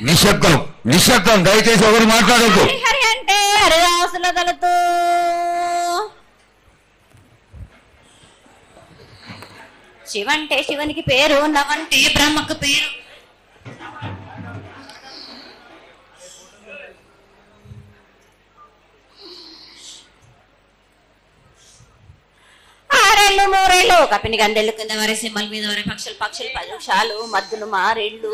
నిశ్శబ్దం, నిశ్శబ్దం, దయచేసి ఎవరు మాట్లాడద్దు. హరి అంటే హరిదాసుల దళితు, శివంటే శివునికి పేరు, నవంటే బ్రహ్మకు పేరు. ఆరేళ్ళు మూరేళ్ళు కపిని గందెళ్ళు కింద వరే సింహల మీద వరే పక్షులు పక్షులు పలుషాలు మద్దులు మారేళ్ళు.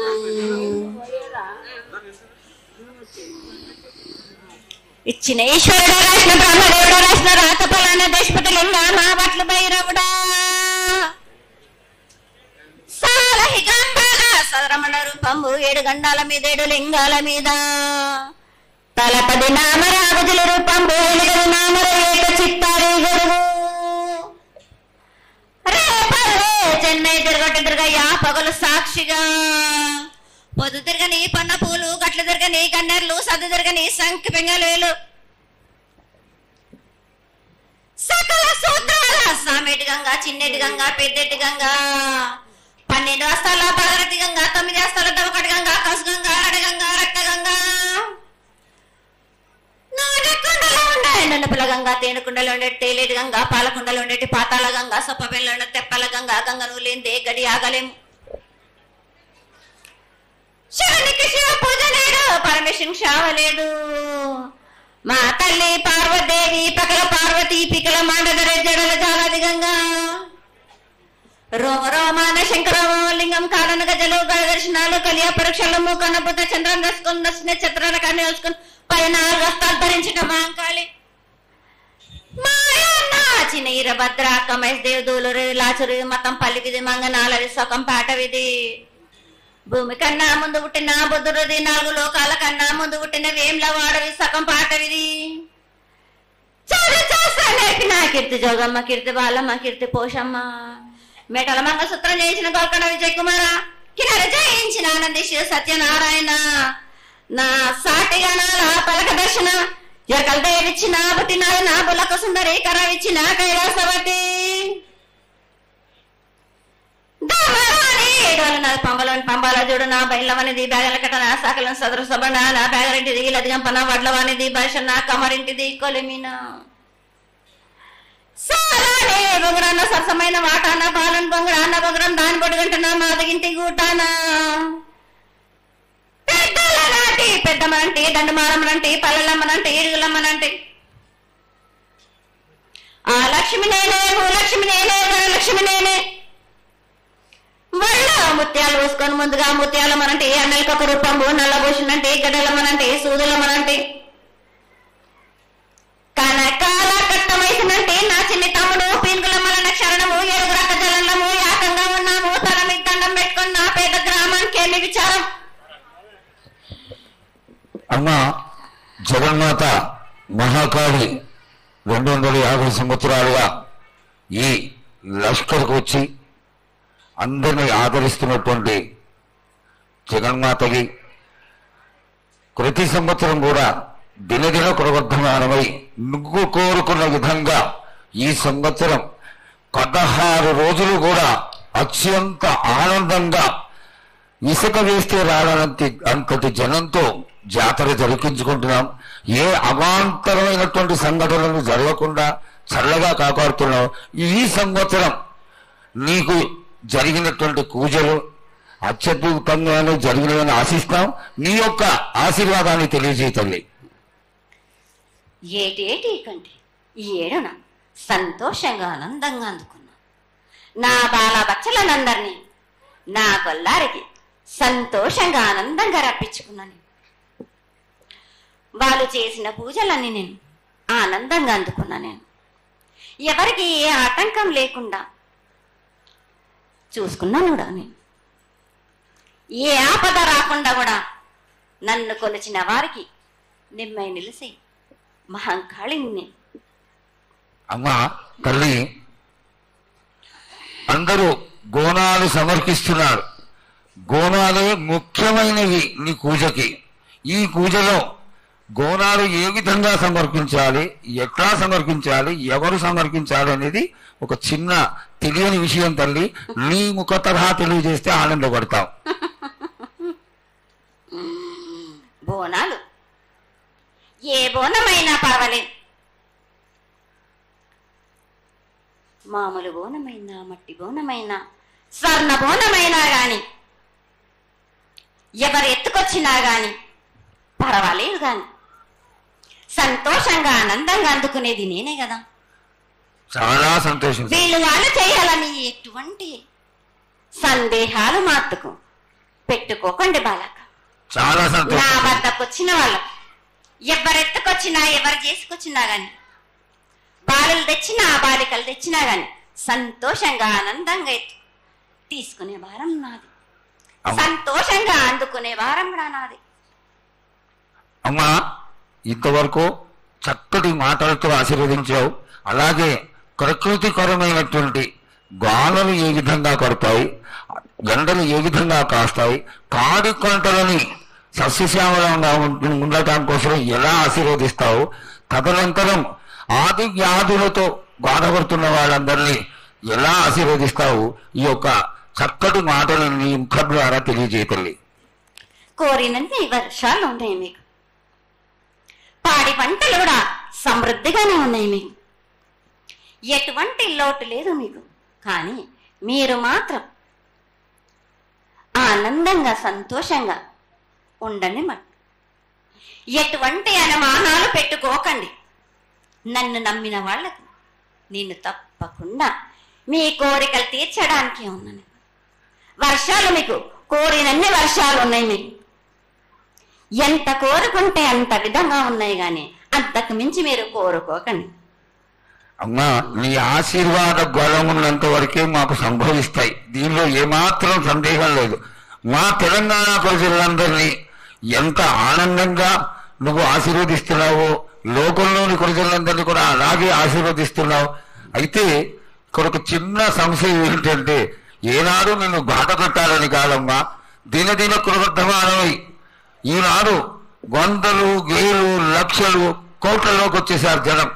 ఇచ్చిన ఈశ్వరుడు రాసిన బ్రహ్మదేవుడు రాసిన రాత ఫలాన దేశపతి లింగా మా బట్లు భైరవుడా సదరమణ రూపంబు 7 గండాల మీద 7 లింగాల మీద తలపది నామరాగుజుల రూపంబు 8 నామర ఏక చిత్తారి గొడుగు రేపల్లే చెన్నై తిరగొట్టు తిరగయ్యా పగలు సాక్షిగా పొద్దు తిరగని పన్న పూలు గట్లు తిరగని గన్నెర్లు సద్దు తిరగని సంఖ్య పెంగలేలు సకల సూత్రాల సామెటి గంగా చిన్నెటి గంగా పెద్దెటి గంగా 12 హస్తాల భగరతి గంగా 9 హస్తాల దవకటి గంగా కసు గంగా అడగంగా రక్త గంగా నాగకుండలో ఉండే నన్నపల గంగా తేనెకుండలో ఉండే తేలేటి గంగా పాలకుండలో ఉండేటి పాతాళ గంగా సొప్పబెల్లో ఉండే తెప్పల గంగా గంగను లేందే గడి ఆగలేము. శివునికి శివ పూజ లేడు, పరమేశ్వరునికి శావ లేదు. మా తల్లి పార్వదేవి పకల పార్వతి పికల మాండదర జడల జాలాది గంగా రోమ రోమాన శంకరమో లింగం కారణ గజలు గణ దర్శనాలు కలియ పరీక్షలు మూకనబుద్ధ చంద్రం దర్శకుని నక్షత్రాల కానీ వేసుకుని 14 హస్తాలు ధరించిన మాంకాళి మాయన్న చిన్న ఈరభద్ర కమేష్ దేవదూలు లాచురి మతం పల్లివిది మంగనాలది సొకం పాటవిది భూమి కన్నా ముందు పుట్టిన బుద్ధుడిది 4 లోకాల కన్నా ముందు పుట్టిన వేమ్ల వాడవి సగం పాటవిది నేర్పిన కీర్తి జోగమ్మ కీర్తి బాలమ్మ కీర్తి పోషమ్మ మేటల మంగళసూత్రం చేయించిన గోల్కొండ విజయ్ కుమార కిన్నర జయించిన ఆనంది శివ సత్యనారాయణ నా సాటిగా నా పలక దర్శన ఎరకల దేవిచ్చిన పుట్టినాడు నా బులక సుందరి కరవిచ్చిన కైలాసవతి పంబలోని పంబాల చూడు నా బయలవనిది బ్యాగల కట్ట నా సాకలను సదరు సబణ నా బ్యాగరింటిది లదిగంపన వడ్లవానిది బర్ష నా కమరింటిది కొలిమిన సారానే బొంగరాన్న సరసమైన వాటాన బాలన్ బొంగరాన్న బొంగరం దాని పొడుగంటున్నా మాదగింటి గూటానా పెద్దల నాటి పెద్దమనంటి దండమారమ్మనంటి పల్లెలమ్మనంటి ఇరుగులమ్మనంటి ఆ లక్ష్మి నేనే భూలక్ష్మి నేనే ధనలక్ష్మి నేనే వల్ల ముత్యాలు పోసుకొని ముందుగా ముత్యాలమ్మనంటే అన్నలకొక రూపంబు నల్లబోషునంటే గడ్డలమ్మనంటే సూదులమ్మనంటే కనకాల కట్టమైసినంటే నా చిన్ని తమ్ముడు పీనుగులమ్మలన్న క్షరణము 7 రక జలము యాకంగా ఉన్నాము తల మీద దండం పెట్టుకుని నా పేద గ్రామానికి ఏమి విచారం. అమ్మ జగన్మాత మహాకాళి 250 సంవత్సరాలుగా ఈ లష్కర్కు వచ్చి అందరినీ ఆదరిస్తున్నటువంటి జగన్మాతకి ప్రతి సంవత్సరం కూడా దినదిన ప్రవర్ధమానమై నువ్వు కోరుకున్న విధంగా ఈ సంవత్సరం 16 రోజులు కూడా అత్యంత ఆనందంగా ఇసుక వేస్తే రానంత అంతటి జనంతో జాతర జరిపించుకుంటున్నాం. ఏ అవాంతరమైనటువంటి సంఘటనలు జరగకుండా చల్లగా కాపాడుతున్నాం. ఈ సంవత్సరం నీకు జరిగినటువంటి పూజలు అత్యద్భుతంగానే జరిగినవని ఆశిస్తాం. నీ యొక్క ఆశీర్వాదాన్ని తెలియజేయ తల్లి. ఏటేటి కంటే ఈ ఏడున సంతోషంగా ఆనందంగా అందుకున్నా నా బాల బచ్చలనందరినీ నా గొల్లారికి సంతోషంగా ఆనందంగా రప్పించుకున్నాను. వాళ్ళు చేసిన పూజలన్నీ నేను ఆనందంగా అందుకున్నా. నేను ఎవరికి ఏ ఆటంకం లేకుండా చూసుకున్నాను కూడా. నేను ఏ ఆపద రాకుండా కూడా నన్ను కొలిచిన వారికి నిమ్మై నిలిసి మహంకాళిని. అమ్మా తల్లి, అందరూ గోనాలు సమర్పిస్తున్నారు. గోనాలే ముఖ్యమైనవి నీ పూజకి. ఈ పూజలో గోనాలు ఏ విధంగా సమర్పించాలి, ఎట్లా సమర్పించాలి, ఎవరు సమర్పించాలి అనేది ఒక చిన్న తెలియని విషయం తల్లి. నీ ముఖ తరహా తెలియజేస్తే ఆనందపడతాం. బోనాలు ఏ బోనమైనా పర్వాలేదు. మామూలు బోనమైనా, మట్టి బోనమైనా, స్వర్ణ బోనమైనా గాని, ఎవరు ఎత్తుకొచ్చినా గాని పర్వాలేదు. గాని సంతోషంగా ఆనందంగా అందుకునేది నేనే కదా. చాలా సంతోషం. వీళ్ళు వాళ్ళు చేయాలని ఎటువంటి సందేహాలు మాత్రకు పెట్టుకోకండి బాలక. చాలా సంతోషం. నా వద్దకు వచ్చిన వాళ్ళకు ఎవరెత్తుకొచ్చినా, ఎవరు చేసుకొచ్చినా గాని, బాలలు తెచ్చినా, బాలికలు తెచ్చినా గాని సంతోషంగా ఆనందంగా తీసుకునే భారం నాది, సంతోషంగా అందుకునే భారం కూడా నాది. అమ్మా, ఇంతవరకు చక్కటి మాటలతో ఆశీర్వదించావు. అలాగే ప్రకృతికరమైనటువంటి గాలులు ఏ విధంగా కడతాయి, ఎండలు ఏ విధంగా కాస్తాయి, కాడి పంటలని సస్యశ్యామలంగా ఉండటానికి కోసం ఎలా ఆశీర్వదిస్తావు, తదనంతరం ఆది వ్యాధులతో బాధపడుతున్న వాళ్ళందరినీ ఎలా ఆశీర్వదిస్తావు, ఈ యొక్క చక్కటి మాటలు నీ ముఖం ద్వారా తెలియజేయతల్లి. కోరినన్ని వర్షాలు ఉన్నాయి మీకు, పాడి పంటలు కూడా సమృద్ధిగానే ఉన్నాయి మీకు, ఎటువంటి లోటు లేదు మీకు. కానీ మీరు మాత్రం ఆనందంగా సంతోషంగా ఉండండి. ఎటువంటి అనుమానాలు పెట్టుకోకండి. నన్ను నమ్మిన వాళ్లకు నేను తప్పకుండా మీ కోరికలు తీర్చడానికి ఉన్నాను. వర్షాలు మీకు కోరినన్ని వర్షాలు ఉన్నాయి. మీకు ఎంత కోరుకుంటే అంత విధంగా ఉన్నాయి. కానీ అంతకు మించి మీరు కోరుకోకండి. అమ్మా, నీ ఆశీర్వాద బలం ఉన్నంత వరకే మాకు సంభవిస్తాయి. దీనిలో ఏమాత్రం సందేహం లేదు. మా తెలంగాణ ప్రజలందరినీ ఎంత ఆనందంగా నువ్వు ఆశీర్వదిస్తున్నావో, లోకంలోని ప్రజలందరినీ కూడా అలాగే ఆశీర్వదిస్తున్నావు. అయితే ఇక్కడ ఒక చిన్న సంశయం ఏంటంటే, ఏనాడు నిన్ను బాట కట్టాలని కాదమ్మా, దినదిన కృతమానమై ఈనాడు వందలు, వేలు, లక్షలు, కోట్లలోకి వచ్చేసారు జనం.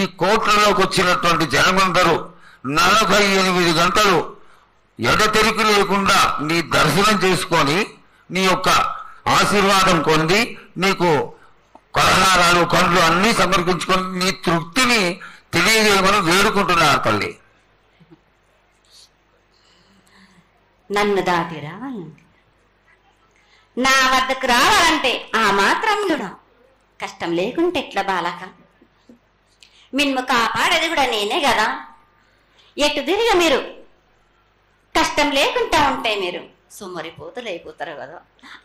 ఈ కోట్లలోకి వచ్చినటువంటి జనమందరూ 48 గంటలు ఎడతెరికి లేకుండా నీ దర్శనం చేసుకొని నీ యొక్క ఆశీర్వాదం పొంది నీకు పలహారాలు, పండ్లు అన్నీ సమర్పించుకొని నీ తృప్తిని తెలియజేయమని వేడుకుంటున్నారు తల్లి. నన్ను దాటి రావాలంటే, నా వద్దకు రావాలంటే ఆ మాత్రం కూడా కష్టం లేకుంటే ఎట్లా బాలక? మిన్ను కాపాడేది కూడా నేనే కదా. ఎటు తిరిగి మీరు కష్టం లేకుండా ఉంటే మీరు సుమ్మరిపోతులు అయిపోతారు కదా.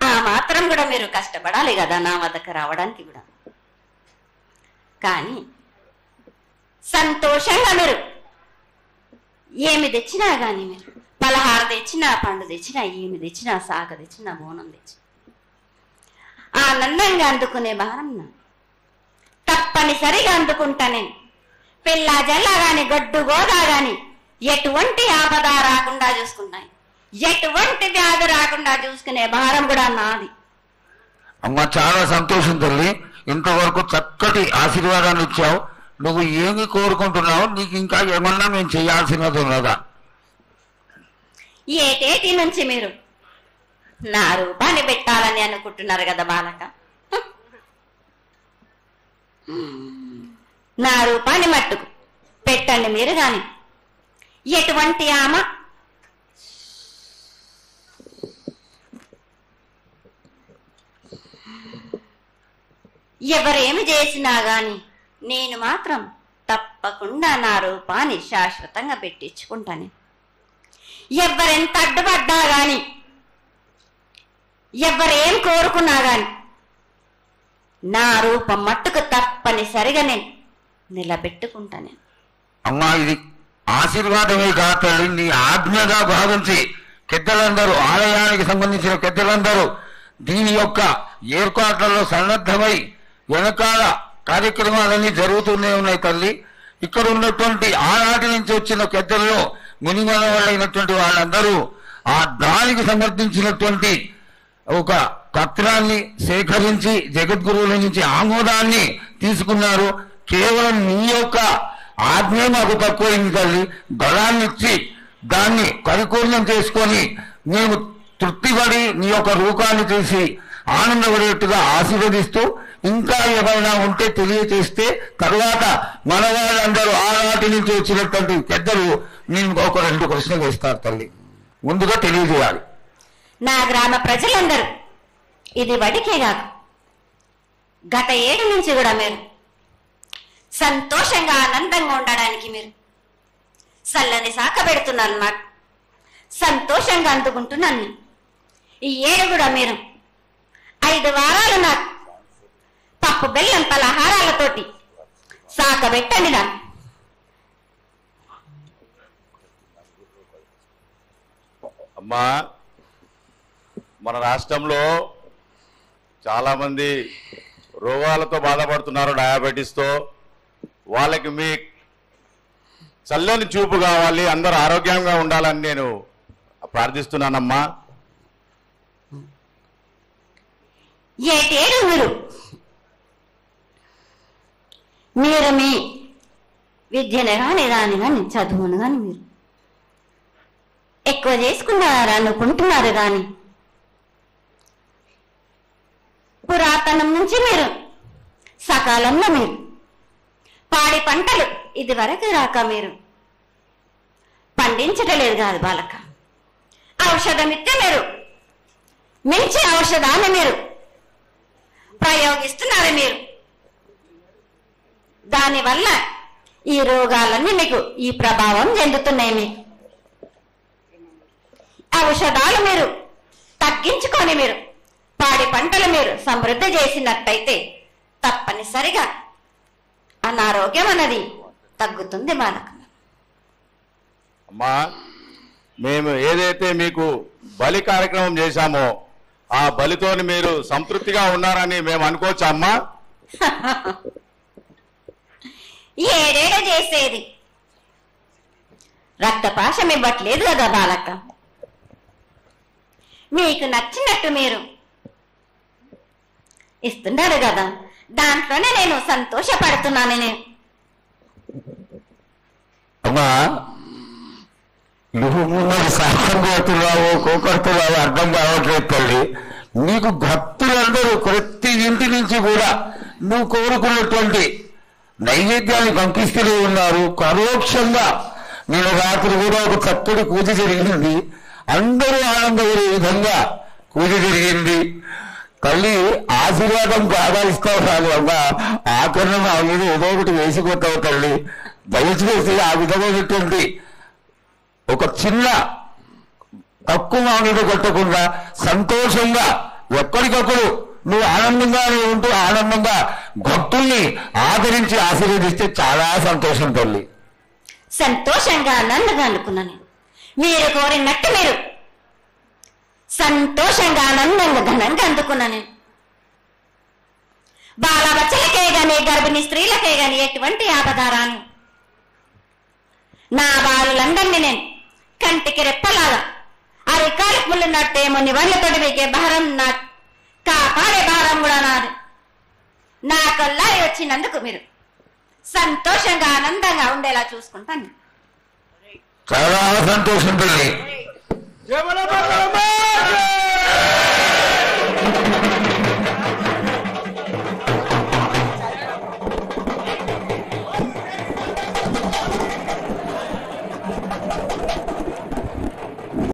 ఆ మాత్రం కూడా మీరు కష్టపడాలి కదా నా వద్దకు రావడానికి కూడా. కానీ సంతోషంగా మీరు ఏమి తెచ్చినా కానీ, మీరు పలహార తెచ్చినా, పండు తెచ్చినా, ఏమి తెచ్చినా, సాగ తెచ్చినా, బోనం తెచ్చినా ఆనందంగా అందుకునే భారం తప్పనిసరిగా అందుకుంటా నేను. పిల్ల జల్ల గాని, గడ్డు గోదా గాని ఎటువంటి ఆపద రాకుండా చూసుకుంటాయి, ఎటువంటి వ్యాధి రాకుండా చూసుకునే భారం కూడా నాది. అమ్మ, చాలా సంతోషం తల్లి. ఇంతవరకు చక్కటి ఆశీర్వాదాన్ని ఇచ్చావు. నువ్వు ఏమి కోరుకుంటున్నావు? నీకు ఇంకా ఏమన్నా మేము చేయాల్సినది ఉన్నదా? ఏటేటి నుంచి మీరు నా రూపాన్ని పెట్టాలని అనుకుంటున్నారు కదా బాలక. నా రూపాన్ని మట్టుకు పెట్టండి మీరు. గాని ఎటువంటి ఆమె ఎవరేమి చేసినా గాని నేను మాత్రం తప్పకుండా నా రూపాన్ని శాశ్వతంగా పెట్టించుకుంటాను. ఎవరెంత అడ్డుపడ్డా గాని, ఎవరేం కోరుకున్నా గాని నా రూపం మట్టుకు తప్పనిసరిగా నేను నిలబెట్టుకుంటాను. అమ్మా, ఇది ఆశీర్వాదమే కాదు, నీ ఆజ్ఞగా భావించి పెద్దలందరూ, ఆలయానికి సంబంధించిన పెద్దలందరూ దీని యొక్క ఏర్పాట్లలో సన్నద్ధమై వెనకాల కార్యక్రమాలన్నీ జరుగుతూనే ఉన్నాయి తల్లి. ఇక్కడ ఉన్నటువంటి ఆనాటి నుంచి వచ్చిన పెద్దల్లో మునిమన వాళ్ళైనటువంటి వాళ్ళందరూ ఆ దానికి సమర్థించినటువంటి ఒక పత్రాన్ని సేకరించి జగద్గురువుల నుంచి ఆమోదాన్ని తీసుకున్నారు. కేవలం నీ యొక్క ఆజ్ఞ మాకు తక్కువైంది తల్లి. బలాన్ని ఇచ్చి దాన్ని పరిపూర్ణం చేసుకొని మేము తృప్తిపడి నీ యొక్క రూపాన్ని చూసి ఆనందపడేట్టుగా ఆశీర్వదిస్తూ ఇంకా ఏమైనా ఉంటే తెలియచేస్తే తర్వాత మన వాళ్ళందరూ ఆనాటి నుంచి వచ్చినటువంటి పెద్దలు నేను ఒక 2 ప్రశ్నలు వేస్తారు తల్లి. ముందుగా తెలియజేయాలి. నా గ్రామ ప్రజలందరూ ఇది వడికే కాదు, గత 7 నుంచి కూడా మీరు సంతోషంగా ఆనందంగా ఉండడానికి మీరు చల్లని సాక పెడుతున్నారు. నాకు సంతోషంగా అందుకుంటున్నాను. ఈ 7 కూడా మీరు 5 వారాలు నాకు పప్పు బెల్లం పలహారాలతోటి సాక పెట్టండి. నాకు అమ్మా, మన రాష్ట్రంలో చాలామంది రోగాలతో బాధపడుతున్నారు, డయాబెటీస్తో. వాళ్ళకి మీ చల్లని చూపు కావాలి, అందరూ ఆరోగ్యంగా ఉండాలని నేను ప్రార్థిస్తున్నానమ్మా. ఏటేడు మీరు మీ విద్యను కానీ దాని కానీ చదువును కానీ మీరు ఎక్కువ చేసుకున్నారు అనుకుంటున్నారు. కానీ పురాతనం నుంచి మీరు సకాలంలో మీరు పాడి పంటలు ఇది వరకు రాక మీరు పండించటలేదు కాదు బాలక. ఔషధమిత్తే మీరు మించి ఔషధాన్ని మీరు ప్రయోగిస్తున్నారు. మీరు దానివల్ల ఈ రోగాలన్నీ మీకు ఈ ప్రభావం చెందుతున్నాయి. మీకు ఔషధాలు మీరు తగ్గించుకొని మీరు పాడి పంటలు మీరు సమృద్ధి చేసినట్టయితే తప్పనిసరిగా అనారోగ్యం అన్నది తగ్గుతుంది బాలక. అమ్మా, మేము ఏదైతే మీకు బలి కార్యక్రమం చేశామో ఆ బలితో మీరు సంతృప్తిగా ఉన్నారని మేము అనుకోవచ్చా అమ్మా? ఏడేడ చేసేది రక్తపాశం ఇవ్వట్లేదు కదా బాలక. మీకు నచ్చినట్టు మీరు ఇస్తున్నారు కదా, దాంట్లోనే నేను సంతోషపడుతున్నాను. నేను అమ్మా, నువ్వు సాహసం కోరుతున్నావు కోకడుతున్నావు అర్థం కావట్లేదు తల్లి. నీకు భక్తులందరూ ప్రతి ఇంటి నుంచి కూడా నువ్వు కోరుకున్నటువంటి నైవేద్యాన్ని పంపిస్తూనే ఉన్నారు. పరోక్షంగా నేను రాత్రి కూడా ఒక చక్కటి పూజ జరిగింది. అందరూ ఆనందపడే విధంగా పూజ జరిగింది. తల్లి ఆశీర్వాదం బాగా ఇస్తావు రాదు అమ్మా. ఆకరణ మా మీద ఏదో ఒకటి వేసిపోతావు తల్లి. దయచేసి ఆ విధమైనటువంటి ఒక చిన్న తక్కువ మా మీద కొట్టకుండా సంతోషంగా ఎక్కడికప్పుడు నువ్వు ఆనందంగానే ఉంటూ ఆనందంగా భక్తుల్ని ఆదరించి ఆశీర్వదిస్తే చాలా సంతోషం తల్లి. సంతోషంగా ఆనందంగా అనుకున్నాను. మీరు కోరినట్టు మీరు సంతోషంగా ఆనందంగా ఘనంగా అందుకున్నాను. బాలబచ్చలకే గాని గర్భిణీ స్త్రీలకే గాని ఎటువంటి ఆపదారాను నా బాలులందరినీ నేను కంటికి రెప్పలాగా అరికాలకు ముళ్ళున్నట్టేమో నివళ్ళతోటి మీకే భారం నా కాపాడే భారం కూడా నాది. నా కల్లారి వచ్చినందుకు మీరు సంతోషంగా ఆనందంగా ఉండేలా చూసుకుంటాను. చాలా సంతోషం తల్లి.